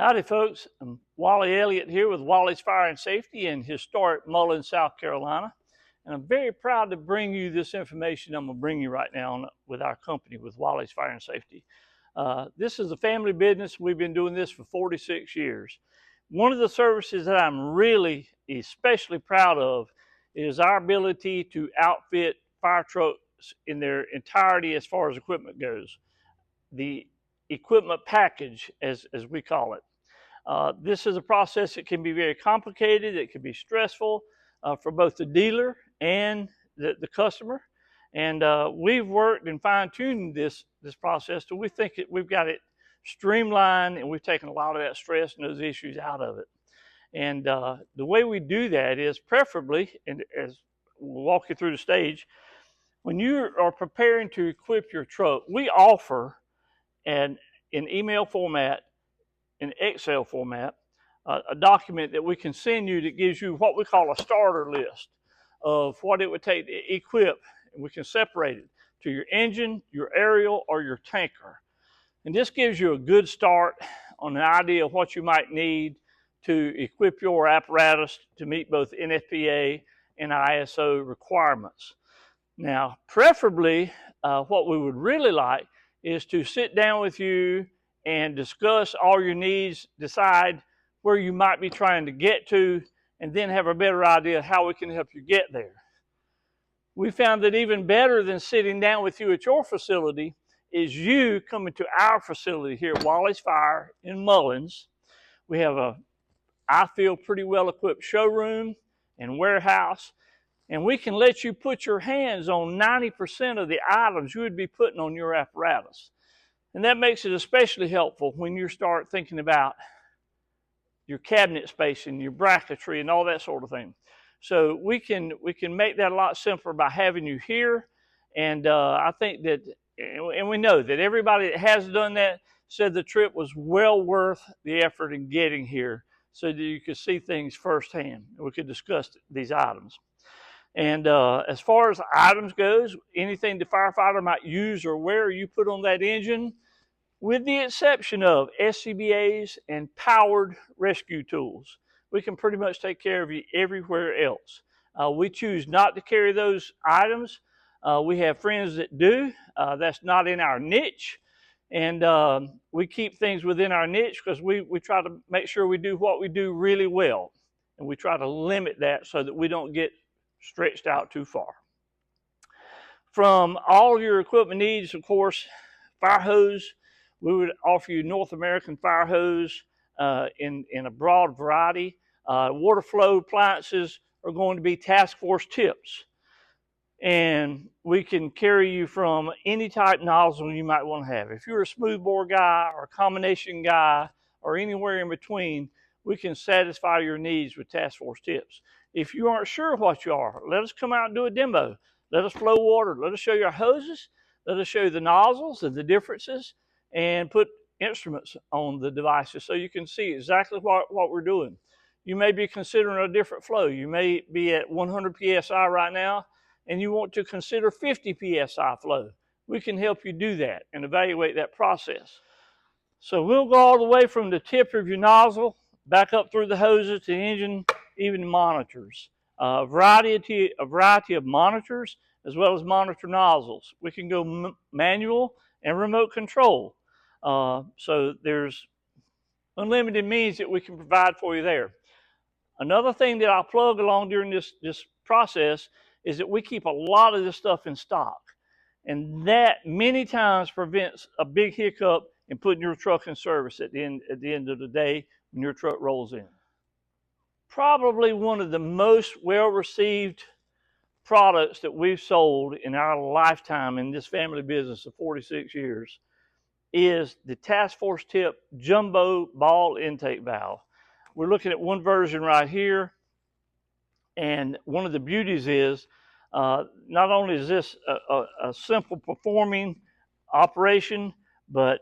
Howdy, folks. I'm Wally Elliott here with Wally's Fire and Safety in historic Mullins, South Carolina. And I'm very proud to bring you this information I'm going to bring you right now with our company, with Wally's Fire and Safety. This is a family business. We've been doing this for 46 years. One of the services that I'm really especially proud of is our ability to outfit fire trucks in their entirety as far as equipment goes. The equipment package, as we call it. This is a process that can be very complicated. It can be stressful for both the dealer and the customer. And we've worked and fine-tuned this process till we think we've got it streamlined, and we've taken a lot of that stress and those issues out of it. And the way we do that is preferably, and as we'll walk you through the stage, when you are preparing to equip your truck, we offer in email format, in Excel format, a document that we can send you that gives you what we call a starter list of what it would take to equip. And we can separate it to your engine, your aerial, or your tanker. And this gives you a good start on an idea of what you might need to equip your apparatus to meet both NFPA and ISO requirements. Now, preferably, what we would really like is to sit down with you and discuss all your needs, decide where you might be trying to get to, and then have a better idea of how we can help you get there. We found that even better than sitting down with you at your facility is you coming to our facility here at Wally's Fire in Mullins. We have I feel, pretty well-equipped showroom and warehouse, and we can let you put your hands on 90% of the items you would be putting on your apparatus. And that makes it especially helpful when you start thinking about your cabinet space and your bracketry and all that sort of thing. So we can make that a lot simpler by having you here. And I think that, and we know that everybody that has done that said the trip was well worth the effort in getting here so that you could see things firsthand. We could discuss these items. And as far as items goes, anything the firefighter might use or wear, you put on that engine, with the exception of SCBAs and powered rescue tools. We can pretty much take care of you everywhere else. We choose not to carry those items. We have friends that do. That's not in our niche. And we keep things within our niche because we try to make sure we do what we do really well. And we try to limit that so that we don't get stretched out too far. From all your equipment needs, of course, fire hose, we would offer you North American fire hose in a broad variety. Water flow appliances are going to be task force tips. And we can carry you from any type nozzle you might want to have. If you're a smoothbore guy or a combination guy or anywhere in between, we can satisfy your needs with task force tips. If you aren't sure what you are, let us come out and do a demo. Let us flow water. Let us show you our hoses. Let us show you the nozzles and the differences, and put instruments on the devices so you can see exactly what we're doing. You may be considering a different flow. You may be at 100 PSI right now, and you want to consider 50 PSI flow. We can help you do that and evaluate that process. So we'll go all the way from the tip of your nozzle, back up through the hoses to the engine, even monitors. A variety of monitors, as well as monitor nozzles. We can go manual and remote control. So there's unlimited means that we can provide for you there. Another thing that I'll plug along during this process is that we keep a lot of this stuff in stock. And that many times prevents a big hiccup in putting your truck in service at the end of the day when your truck rolls in. Probably one of the most well-received products that we've sold in our lifetime in this family business of 46 years is the Task Force Tip Jumbo Ball Intake Valve. We're looking at one version right here, and one of the beauties is not only is this a simple performing operation, but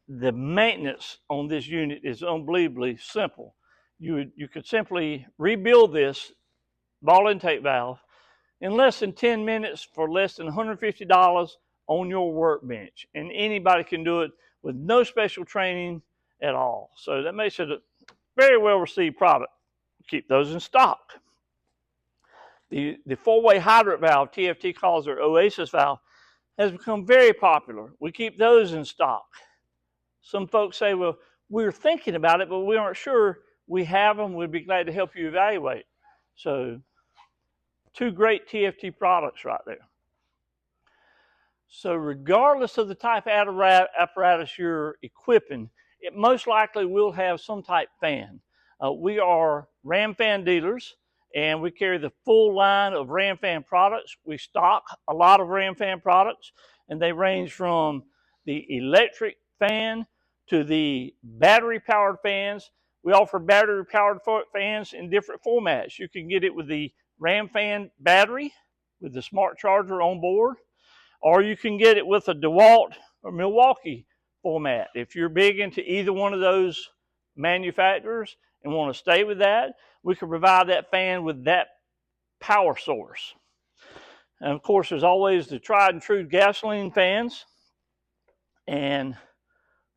the maintenance on this unit is unbelievably simple. You could simply rebuild this ball intake valve in less than 10 minutes for less than $150 on your workbench. And anybody can do it with no special training at all. So that makes it a very well received product. Keep those in stock. The four-way hydrant valve, TFT calls their Oasis valve, has become very popular. We keep those in stock. Some folks say, well, we're thinking about it, but we aren't sure. We have them. We'd be glad to help you evaluate. So 2 great TFT products right there. So regardless of the type of apparatus you're equipping, it most likely will have some type fan. We are Ram fan dealers, and we carry the full line of Ram fan products. We stock a lot of Ram fan products, and they range from the electric fan to the battery-powered fans. We offer battery-powered fans in different formats. You can get it with the Ram fan battery with the smart charger on board, or you can get it with a DeWalt or Milwaukee format. If you're big into either one of those manufacturers and want to stay with that, we can provide that fan with that power source. And of course, there's always the tried and true gasoline fans. And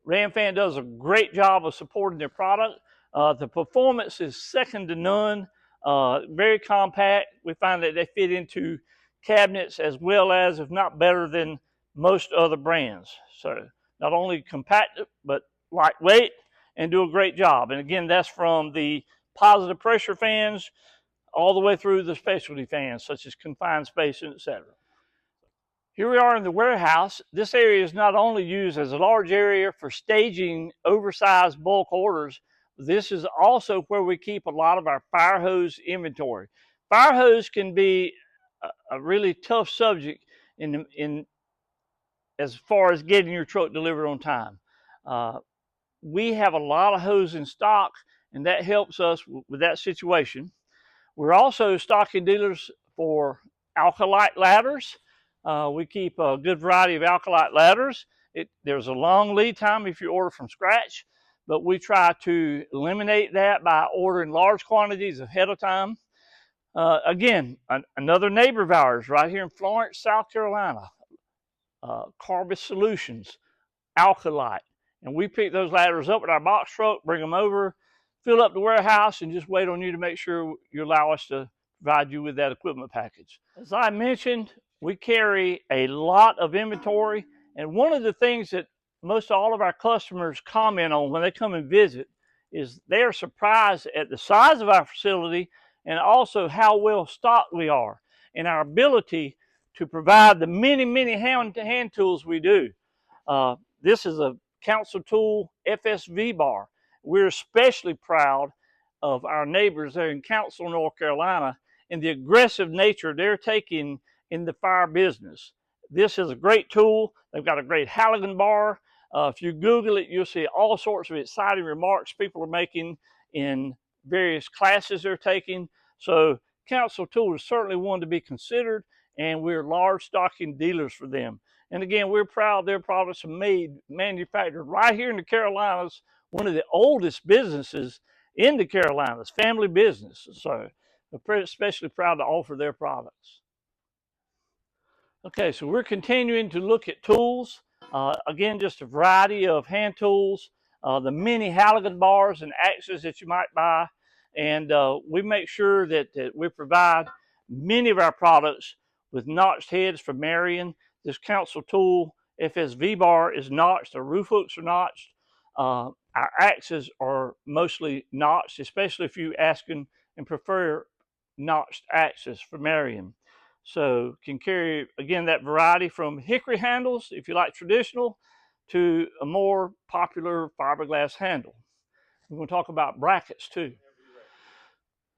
Ram Fan does a great job of supporting their product. The performance is second to none, very compact. We find that they fit into cabinets as well as, if not better than, most other brands. So not only compact, but lightweight, and do a great job. And again, that's from the positive pressure fans all the way through the specialty fans, such as confined space, etc. Here we are in the warehouse. This area is not only used as a large area for staging oversized bulk orders, this is also where we keep a lot of our fire hose inventory. Fire hose can be a really tough subject in as far as getting your truck delivered on time. We have a lot of hose in stock, and that helps us with that situation. We're also stocking dealers for Alkalite ladders. We keep a good variety of Alkalite ladders. There's a long lead time if you order from scratch, but we try to eliminate that by ordering large quantities ahead of time. Again, another neighbor of ours right here in Florence, South Carolina, Carbis Solutions, Alkalite. And we pick those ladders up with our box truck, bring them over, fill up the warehouse, and just wait on you to make sure you allow us to provide you with that equipment package. As I mentioned, we carry a lot of inventory, and one of the things that most all of our customers comment on when they come and visit is they are surprised at the size of our facility and also how well stocked we are and our ability to provide the many hand tools we do. This is a Council Tool FSV bar. We're especially proud of our neighbors there in Council, North Carolina, and the aggressive nature they're taking in the fire business. This is a great tool. They've got a great Halligan bar. If you Google it, you'll see all sorts of exciting remarks people are making in various classes they're taking. So Council Tool is certainly one to be considered, and we're large stocking dealers for them. And again, we're proud their products are manufactured right here in the Carolinas, one of the oldest businesses in the Carolinas, family business. So we're especially proud to offer their products. Okay, so we're continuing to look at tools. Again, just a variety of hand tools, the many Halligan bars and axes that you might buy. And we make sure that we provide many of our products with notched heads for marrying. This Council Tool FSV bar is notched. The roof hooks are notched. Our axes are mostly notched, especially if you ask and prefer notched axes for marrying. So can carry, again, that variety from hickory handles, if you like traditional, to a more popular fiberglass handle. We're going to talk about brackets too.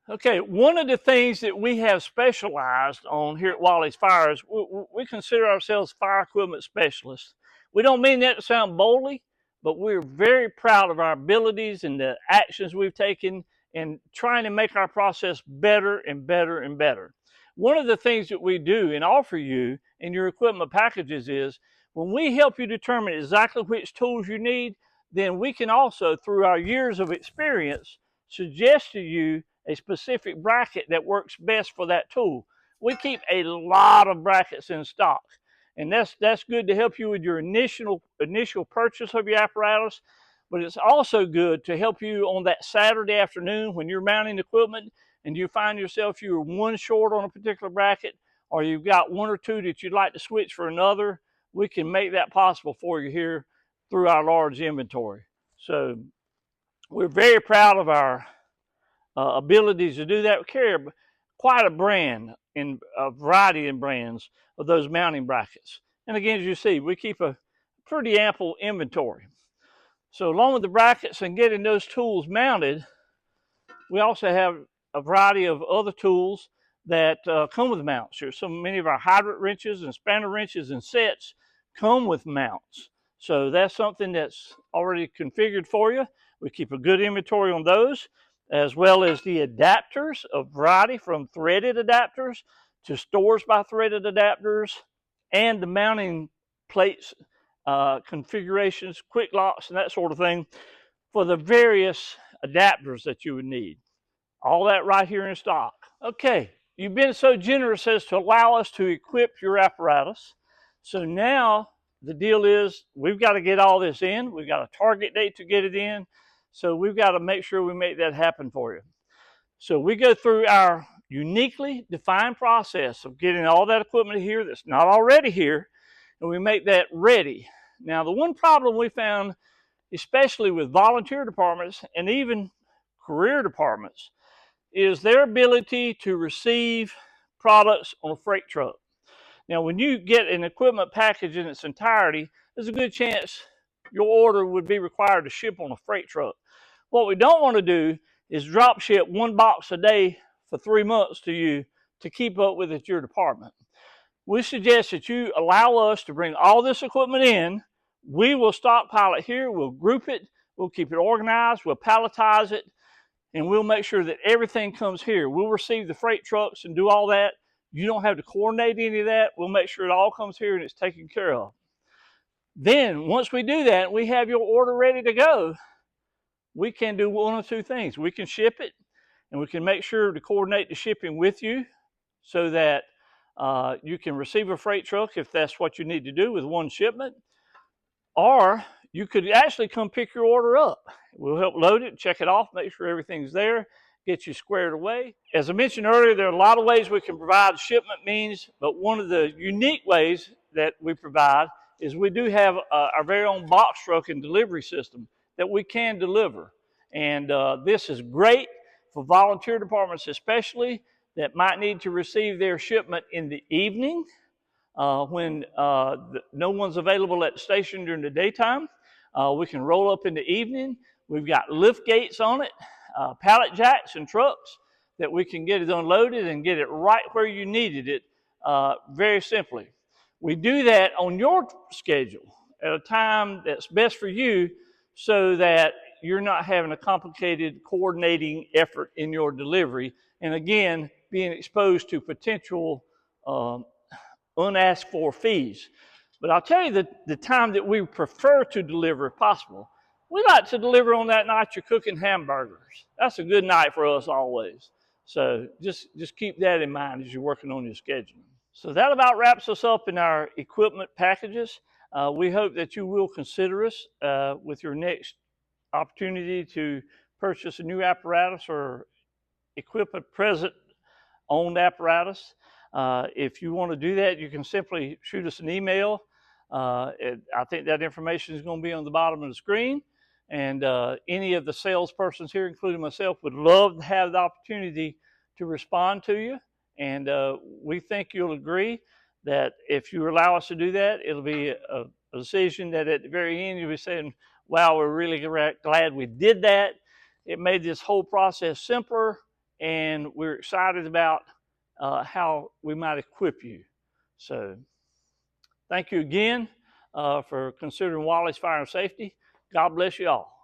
Okay, one of the things that we have specialized on here at Wally's Fire is we consider ourselves fire equipment specialists. We don't mean that to sound boldly, but we're very proud of our abilities and the actions we've taken in trying to make our process better and better and better. One of the things that we do and offer you in your equipment packages is when we help you determine exactly which tools you need, then we can also, through our years of experience, suggest to you a specific bracket that works best for that tool. We keep a lot of brackets in stock, and that's good to help you with your initial purchase of your apparatus. but it's also good to help you on that Saturday afternoon when you're mounting equipment and you find yourself you're one short on a particular bracket, or you've got one or two that you'd like to switch for another. We can make that possible for you here through our large inventory. So we're very proud of our abilities to do that. We carry quite a brand, in a variety of brands of those mounting brackets. And again, as you see, we keep a pretty ample inventory. So along with the brackets and getting those tools mounted, we also have a variety of other tools that come with mounts. Many of our hydrant wrenches and spanner wrenches and sets come with mounts. So that's something that's already configured for you. We keep a good inventory on those, as well as the adapters, a variety from threaded adapters to stores by threaded adapters, and the mounting plates, configurations, quick locks, and that sort of thing for the various adapters that you would need. All that right here in stock. Okay, you've been so generous as to allow us to equip your apparatus. So now the deal is we've got to get all this in. We've got a target date to get it in. So we've got to make sure we make that happen for you. So we go through our uniquely defined process of getting all that equipment here that's not already here, and we make that ready. Now, the one problem we found, especially with volunteer departments and even career departments, is their ability to receive products on a freight truck. Now, when you get an equipment package in its entirety, there's a good chance your order would be required to ship on a freight truck. What we don't want to do is drop ship one box a day for 3 months to you to keep up with at your department. We suggest that you allow us to bring all this equipment in. We will stockpile it here, we'll group it, we'll keep it organized, we'll palletize it, and we'll make sure that everything comes here. We'll receive the freight trucks and do all that. You don't have to coordinate any of that. We'll make sure it all comes here and it's taken care of. Then, once we do that, we have your order ready to go. We can do one of two things. We can ship it, and we can make sure to coordinate the shipping with you so that you can receive a freight truck if that's what you need to do with one shipment. Or you could actually come pick your order up. We'll help load it, check it off, make sure everything's there, get you squared away. As I mentioned earlier, there are a lot of ways we can provide shipment means, but one of the unique ways that we provide is we do have our very own box truck and delivery system that we can deliver. And this is great for volunteer departments especially that might need to receive their shipment in the evening when no one's available at the station during the daytime. We can roll up in the evening. We've got lift gates on it, pallet jacks and trucks that we can get it unloaded and get it right where you needed it very simply. We do that on your schedule at a time that's best for you so that you're not having a complicated coordinating effort in your delivery. And again, being exposed to potential unasked for fees. But I'll tell you the time that we prefer to deliver if possible. We like to deliver on that night you're cooking hamburgers. That's a good night for us always. So just keep that in mind as you're working on your scheduling. So that about wraps us up in our equipment packages. We hope that you will consider us with your next opportunity to purchase a new apparatus or equip a present owned apparatus. If you want to do that, you can simply shoot us an email. I think that information is going to be on the bottom of the screen. And any of the salespersons here, including myself, would love to have the opportunity to respond to you. And we think you'll agree that if you allow us to do that, it'll be a decision that at the very end you'll be saying, wow, we're really glad we did that. It made this whole process simpler, and we're excited about how we might equip you. So thank you again for considering Wally's Fire and Safety. God bless you all.